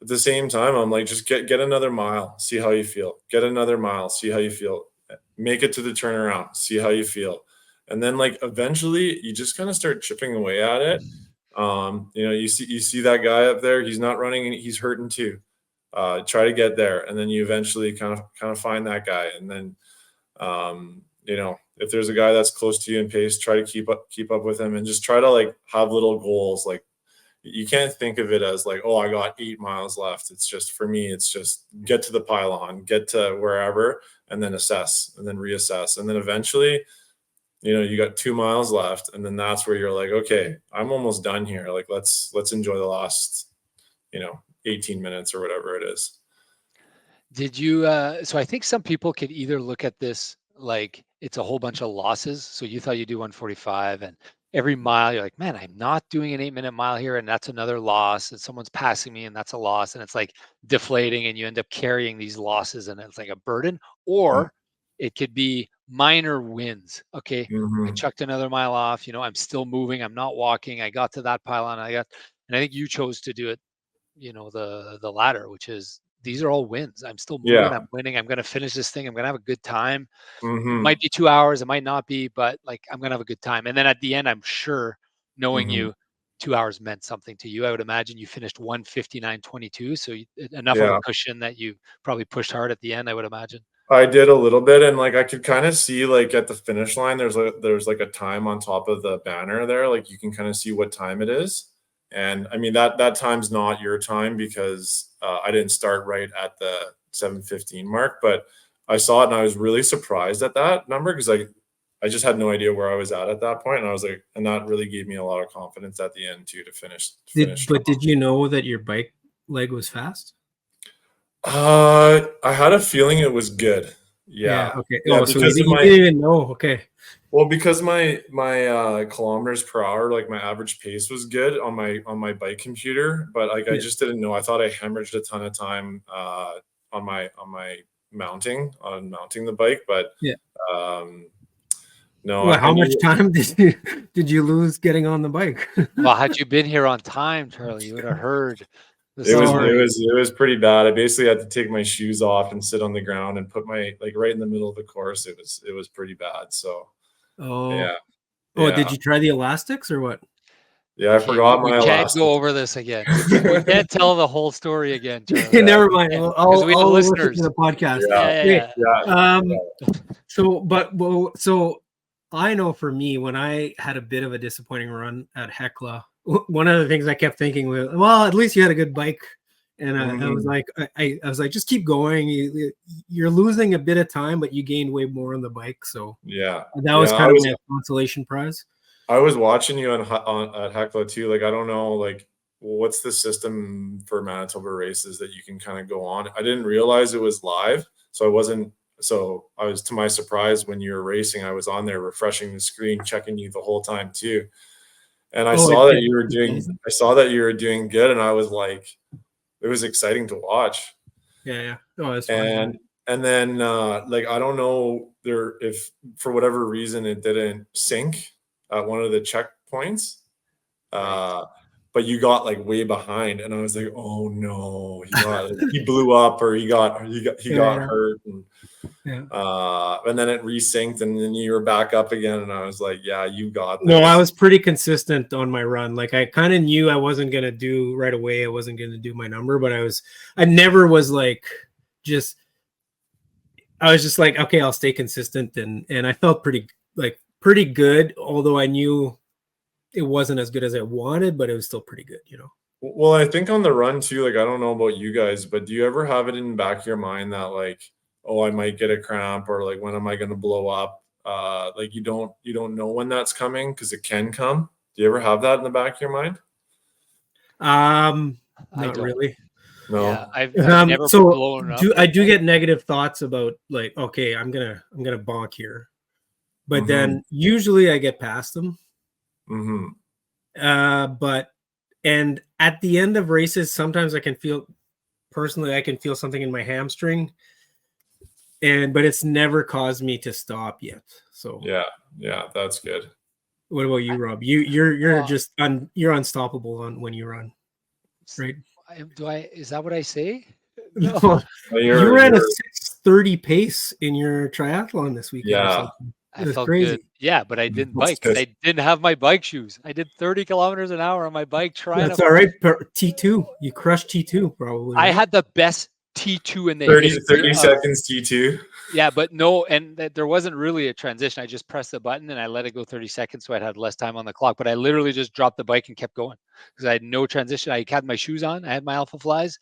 at the same time, I'm like, just get another mile, see how you feel. Get another mile, see how you feel. Make it to the turnaround, see how you feel. And then like eventually you just kind of start chipping away at it. You see that guy up there, he's not running and he's hurting too. Try to get there. And then you eventually kind of find that guy. And then, if there's a guy that's close to you in pace, try to keep up with him and just try to like have little goals. Like you can't think of it as like, oh, I got 8 miles left. It's just, for me, it's just get to the pylon, get to wherever, and then assess and then reassess. And then eventually, you got 2 miles left, and then that's where you're like, okay, I'm almost done here. Like, let's enjoy the last, 18 minutes or whatever it is. Did you, so I think some people could either look at this like it's a whole bunch of losses. So you thought you do 1:45, and every mile you're like, man, I'm not doing an 8-minute mile here, and that's another loss, and someone's passing me, and that's a loss, and it's like deflating, and you end up carrying these losses, and it's like a burden. Or it could be minor wins. Okay, I chucked another mile off. I'm still moving. I'm not walking. I got to that pylon. And I think you chose to do it. The latter, which is these are all wins. I'm still moving. Yeah. I'm winning. I'm going to finish this thing. I'm going to have a good time. Mm-hmm. It might be 2 hours. It might not be, but like I'm going to have a good time. And then at the end, I'm sure, knowing you, 2 hours meant something to you. I would imagine you finished 1:59.22, so enough of a cushion that you probably pushed hard at the end, I would imagine. I did a little bit, and like I could kind of see like at the finish line, there's like a time on top of the banner there. Like you can kind of see what time it is. And I mean, that time's not your time because I didn't start right at the 7:15 mark, but I saw it and I was really surprised at that number because I just had no idea where I was at that point. And I was like, and that really gave me a lot of confidence at the end too, to finish. Did you know that your bike leg was fast? I had a feeling it was good. Yeah. Okay. Yeah, so you didn't even know. Okay. Well, because my kilometers per hour, like my average pace was good on my bike computer, but like I just didn't know. I thought I hemorrhaged a ton of time on my mounting the bike, but No, Well, how much knew. time did you lose getting on the bike? Well, had you been here on time, Charlie, you would have heard the It was story. it was pretty bad. I basically had to take my shoes off and sit on the ground and put my like right in the middle of the course. It was pretty bad. So Oh, yeah, oh, did yeah, you try the elastics or what? yeah. I Okay, forgot we my can't elastic. go over this again. We can't tell the whole story again, Charlie. Never mind. Yeah, Well, 'cause we have I'll listen to listeners. the podcast. Yeah, Hey, Yeah. yeah. so I know for me, when I had a bit of a disappointing run at Hecla, one of the things I kept thinking was, well, at least you had a good bike. And I was like, I was like, just keep going. You're losing a bit of time, but you gained way more on the bike. So Yeah, that was yeah. kind of my consolation prize. I was watching you on at Hecla too. Like I don't know, like what's the system for Manitoba races that you can kind of go on. I didn't realize it was live, so I wasn't. So I was, to my surprise, when you were racing, I was on there refreshing the screen, checking you the whole time too. And I saw that you were doing. I saw that you were doing good, and I was like, it was exciting to watch. Yeah. Oh, that's fun. And then like I don't know there if for whatever reason it didn't sync at one of the checkpoints. But you got like way behind, and I was like, oh no, he blew up, or he got hurt, and then it resynced, and then you were back up again, and I was like, yeah, you got this. No, I was pretty consistent on my run. Like I kind of knew I wasn't gonna do right away. I wasn't gonna do my number, but I never was like I was just like, okay, I'll stay consistent, and I felt pretty good, although I knew it wasn't as good as I wanted, but it was still pretty good, you know. Well, I think on the run too, like I don't know about you guys, but do you ever have it in the back of your mind that like, oh, I might get a cramp, or like when am I going to blow up? Like you don't know when that's coming, because it can come. Do you ever have that in the back of your mind? Not really. No. Yeah, I've never blown up. I do get negative thoughts about like, okay, I'm gonna bonk here, but then usually I get past them. But and at the end of races, sometimes I can feel something in my hamstring, but it's never caused me to stop yet. So yeah, that's good. What about you, Rob? You're just you're unstoppable when you run, right? Is that what I say? No. You ran a 6:30 pace in your triathlon this weekend. Yeah. I felt crazy. Good. Yeah, but I didn't bike because I didn't have my bike shoes. I did 30 kilometers an hour on my bike trying. That's all right. T2, you crushed T2 probably. I had the best T2 in the 30 seconds T2. Yeah, but no, and there wasn't really a transition. I just pressed the button and I let it go 30 seconds, so I had less time on the clock. But I literally just dropped the bike and kept going because I had no transition. I had my shoes on. I had my Alpha Flies,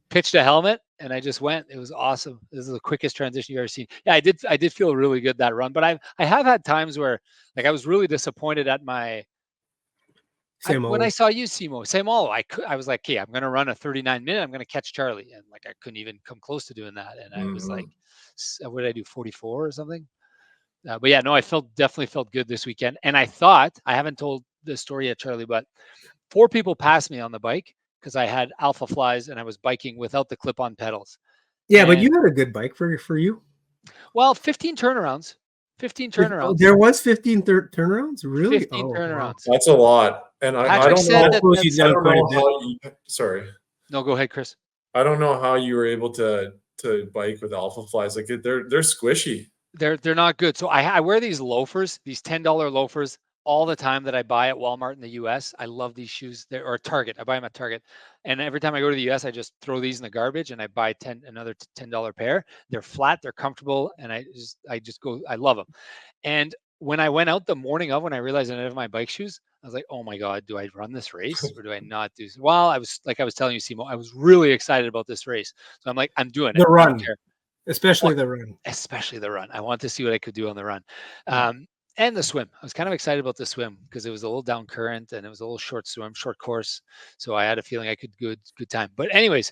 pitched a helmet, and I just went. It was awesome. This is the quickest transition you've ever seen. Yeah, I did feel really good that run. But I have had times where like I was really disappointed at my. When I saw you, Simo, I was like, okay, I'm going to run a 39-minute. I'm going to catch Charlie. And like, I couldn't even come close to doing that. And I was like, what did I do? 44 or something? But yeah, no, definitely felt good this weekend. And I haven't told this story yet, Charlie, but 4 people passed me on the bike because I had Alpha Flies and I was biking without the clip-on pedals. Yeah, but you had a good bike for you. Well, 15 turnarounds. 15 turnarounds. There was 15 turnarounds? Really? 15 turnarounds. That's a lot. And I don't know how you, sorry. No, go ahead, Chris. I don't know how you were able to bike with Alpha Flies. Like they're squishy. They're not good. So I wear these loafers, these $10 loafers all the time that I buy at Walmart in the US. I love these shoes. Or Target. I buy them at Target. And every time I go to the US, I just throw these in the garbage and I buy another $10 pair. They're flat, they're comfortable, and I just go, I love them. And when I went out the morning of, when I realized I didn't have my bike shoes, I was like, oh my God, do I run this race or do I not do? Well, I was telling you, Simo, I was really excited about this race. So I'm like, I'm doing it. The run. Especially the run. Especially the run. I want to see what I could do on the run. And the swim. I was kind of excited about the swim because it was a little down current and it was a little short swim, short course. So I had a feeling I could good time. But anyways,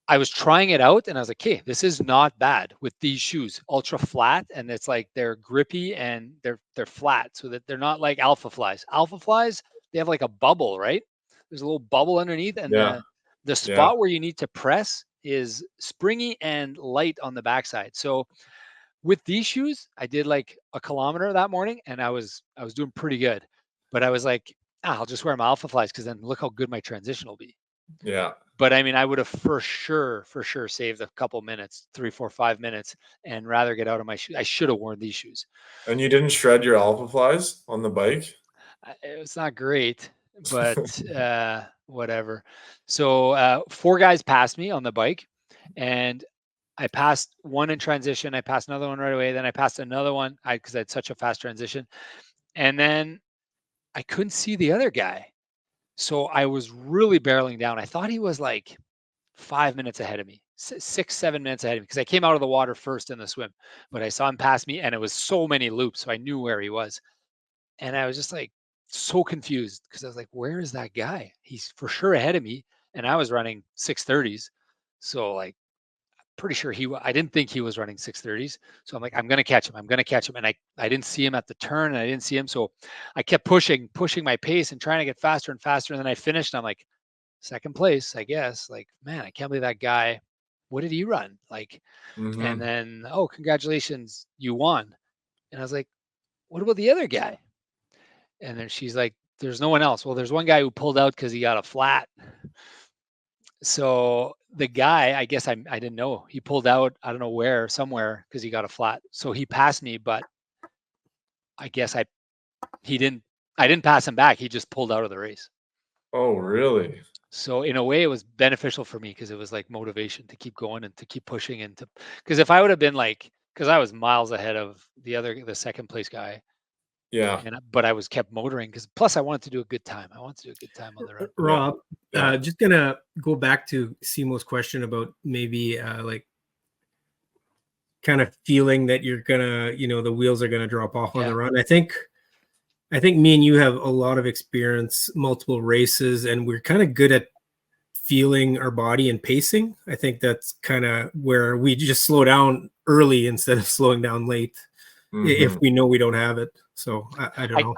I was trying it out and I was like, hey, this is not bad with these shoes. Ultra flat, and it's like they're grippy and they're flat so that they're not like Alpha Flies. Alpha Flies, they have like a bubble, right? There's a little bubble underneath, and the spot where you need to press is springy and light on the backside. So with these shoes, I did like a kilometer that morning, and I was doing pretty good. But I was like, I'll just wear my Alpha Flies because then look how good my transition will be. Yeah. But I mean, I would have for sure saved a couple minutes, 3, 4, 5 minutes, and rather get out of my shoes. I should have worn these shoes. And you didn't shred your Alpha Flies on the bike? It's not great, but whatever. So 4 guys passed me on the bike, and I passed one in transition. I passed another one right away. Then I passed another one because I had such a fast transition. And then I couldn't see the other guy. So I was really barreling down. I thought he was like 5 minutes ahead of me, 6, 7 minutes ahead of me, because I came out of the water first in the swim. But I saw him pass me, and it was so many loops, so I knew where he was. And I was just like so confused because I was like, where is that guy? He's for sure ahead of me. And I was running 6:30s. So like pretty sure I didn't think he was running 6:30s. So I'm like, I'm going to catch him. I'm going to catch him. And I didn't see him at the turn, and I didn't see him. So I kept pushing my pace and trying to get faster and faster. And then I finished, and I'm like, second place, I guess. Like, man, I can't believe that guy. What did he run? Like, and then, oh, congratulations, you won. And I was like, what about the other guy? And then she's like, there's no one else. Well, there's one guy who pulled out because he got a flat. So the guy, I guess I didn't know. He pulled out, I don't know where, somewhere, because he got a flat. So he passed me, but I guess I didn't pass him back. He just pulled out of the race. Oh, really? So in a way, it was beneficial for me because it was like motivation to keep going and to keep pushing because if I would have been like, because I was miles ahead of the second place guy. Yeah. But I was kept motoring because plus I wanted to do a good time. I wanted to do a good time on the run. Rob, just gonna go back to Simo's question about maybe like kind of feeling that you're gonna, the wheels are gonna drop off on the run. I think me and you have a lot of experience, multiple races, and we're kind of good at feeling our body and pacing. I think that's kind of where we just slow down early instead of slowing down late if we know we don't have it. So I don't know.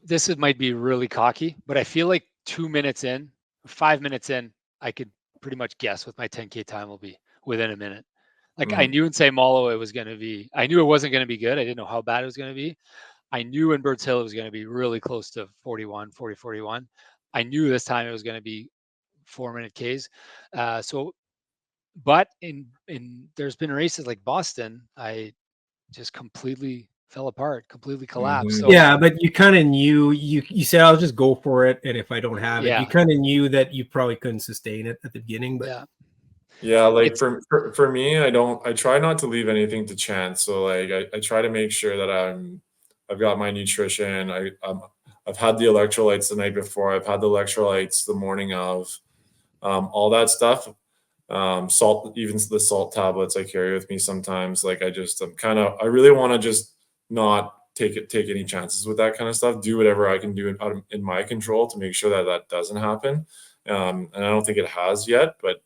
This might be really cocky, but I feel like 2 minutes in, 5 minutes in, I could pretty much guess what my 10K time will be within a minute. Like I knew in St. Malo I knew it wasn't going to be good. I didn't know how bad it was going to be. I knew in Birds Hill it was going to be really close to 41. I knew this time it was going to be 4-minute Ks. But in there's been races like Boston, I just completely fell apart, completely collapsed. So, yeah, but you kind of knew you said I'll just go for it, and if I don't have it, you kind of knew that you probably couldn't sustain it at the beginning. But like for me, I try not to leave anything to chance. So like I try to make sure that I've got my nutrition. I've had the electrolytes the night before. I've had the electrolytes the morning of, all that stuff. Salt, even the salt tablets I carry with me sometimes. Like I really want to just not take any chances with that kind of stuff. Do whatever I can do in my control to make sure that doesn't happen. And I don't think it has yet, but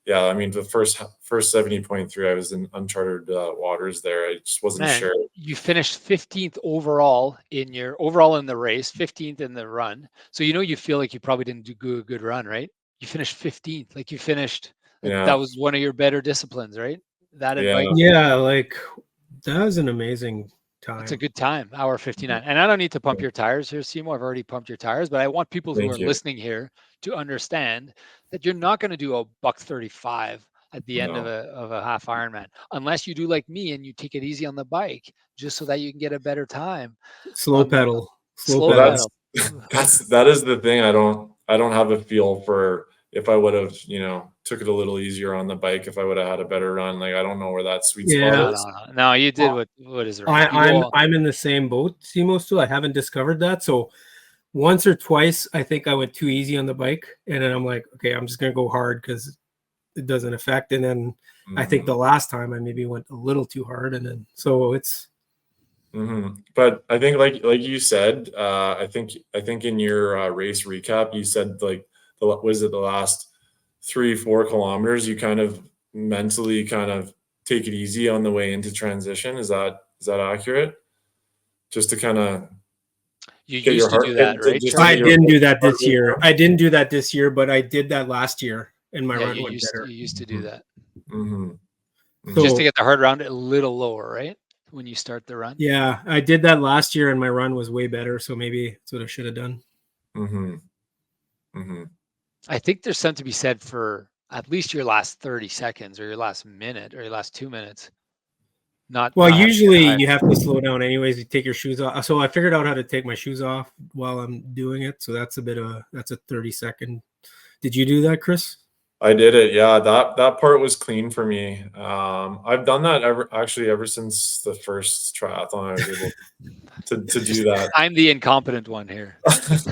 yeah, I mean, the first 70.3, I was in uncharted waters there. I just wasn't sure. You finished 15th overall in the race, 15th in the run. So you feel like you probably didn't do a good run, right? You finished 15th, like you finished. That was one of your better disciplines, right? That advice. Yeah, like that was an amazing time. It's a good time, hour 59. And I don't need to pump your tires here, Simo. I've already pumped your tires, but I want people who are listening here to understand that you're not going to do a $1:35 at the end of a half Ironman, unless you do like me and you take it easy on the bike, just so that you can get a better time. Slow pedal. That is the thing. I don't have a feel for if I would have, took it a little easier on the bike, if I would have had a better run. Like I don't know where that sweet spot is. No, you did what is right. I'm in the same boat, Simo, too. I haven't discovered that. So once or twice, I think I went too easy on the bike, and then I'm like, okay, I'm just gonna go hard because it doesn't affect. And then I think the last time I maybe went a little too hard, and then so it's. But I think like you said, I think in your race recap, you said like the last 3-4 kilometers, you kind of mentally kind of take it easy on the way into transition. Is that accurate? Just to kind of you used to do that, right? I didn't do that this year. I didn't do that this year, but I did that last year, and my run went better. You used to do that. So, just to get the heart around it a little lower, right? When you start the run. yeah, I did that last year and my run was way better. So maybe that's what I should have done. Mm-hmm. Mm-hmm. I think there's something to be said for at least your last 30 seconds or your last minute or your last 2 minutes. Not Well, having usually to you have to slow down anyways. You take your shoes off. So I figured out how to take my shoes off while I'm doing it. So that's a 30-second. Did you do that, Chris? I did it. Yeah, that part was clean for me. I've done that ever since the first triathlon. I was able to do that. I'm the incompetent one here.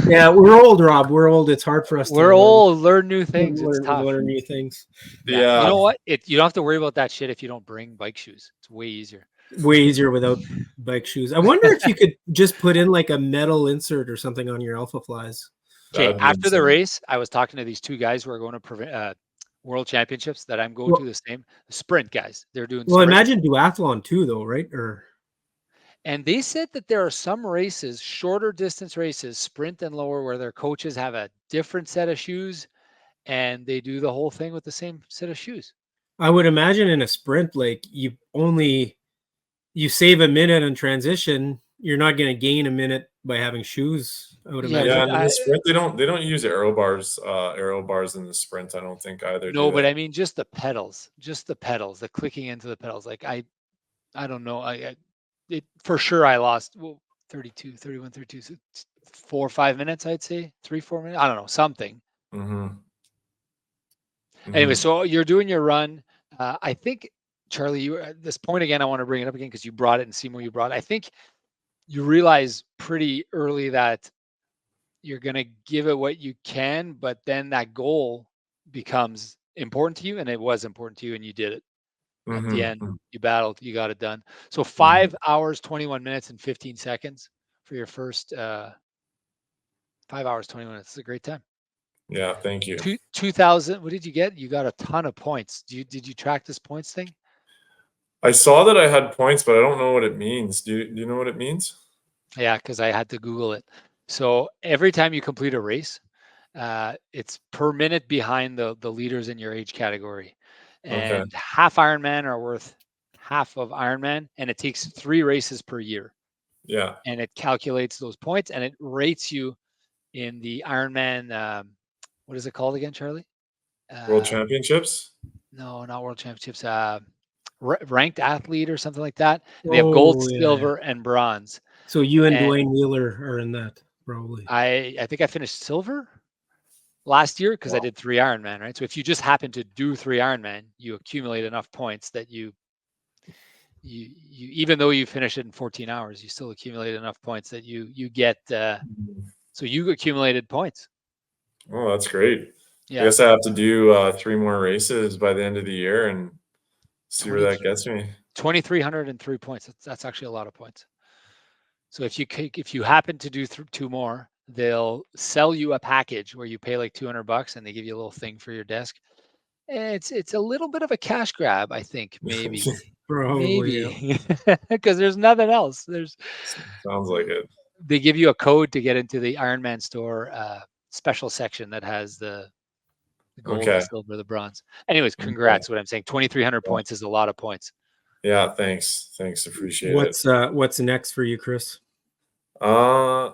Yeah, we're old, Rob. We're old. It's hard for us. We're old. Learn new things. It's tough. Learn new things. Yeah. You know what? You don't have to worry about that shit if you don't bring bike shoes. It's way easier. Way easier without bike shoes. I wonder if you could just put in like a metal insert or something on your Alpha Flies. Okay, after the race, I was talking to these two guys who are going to World Championships that I'm going to the sprint guys. They're doing sprint. Imagine duathlon too, though, right? And they said that there are some races, shorter distance races, sprint and lower, where their coaches have a different set of shoes and they do the whole thing with the same set of shoes. I would imagine in a sprint, like you save a minute in transition. You're not going to gain a minute by having shoes. I would imagine. Yeah, in the sprint they don't use aero bars in the sprint. I don't think either. No, but I mean just the pedals, the clicking into the pedals. Like I don't know. It for sure I lost 32, 31, 32, so 4 or 5 minutes. I'd say 3-4 minutes. I don't know, something. Mm-hmm. Anyway, so you're doing your run. I think, Charlie, you at this point again, I want to bring it up again because you brought it and Seymour, you brought it. I think you realize pretty early that you're going to give it what you can, but then that goal becomes important to you, and it was important to you, and you did it. At the end, you battled, you got it done. So 5 hours, 21 minutes, and 15 seconds for your first 5 hours, 20 minutes. It's a great time. Yeah, thank you. 2000. What did you get? You got a ton of points. Did you track this points thing? I saw that I had points, but I don't know what it means. Do you know what it means? Yeah, because I had to Google it. So every time you complete a race, it's per minute behind the leaders in your age category. And half Ironman are worth half of Ironman, and it takes 3 races per year. Yeah. And it calculates those points, and it rates you in the Ironman. What is it called again, Charlie? World Championships? No, not World Championships. Ranked athlete or something like that. And they have gold, silver, and bronze. So you and Dwayne Wheeler are in that, probably. I think I finished silver last year because I did 3 Ironman, right? So if you just happen to do 3 Ironman, you accumulate enough points that you even though you finish it in 14 hours, you still accumulate enough points that you get. So you accumulated points. Oh, that's great. Yeah. I guess I have to do 3 more races by the end of the year and see where that gets me. 2,303 points. That's actually a lot of points. So if you happen to do 2 more, they'll sell you a package where you pay like $200 and they give you a little thing for your desk. It's a little bit of a cash grab, I think, maybe. Probably, because there's nothing else. Sounds like it. They give you a code to get into the Ironman store special section that has the gold, the silver, the bronze. Anyways, congrats. What I'm saying, 2,300 points is a lot of points. Yeah, thanks. Appreciate it. What's next for you, Chris? I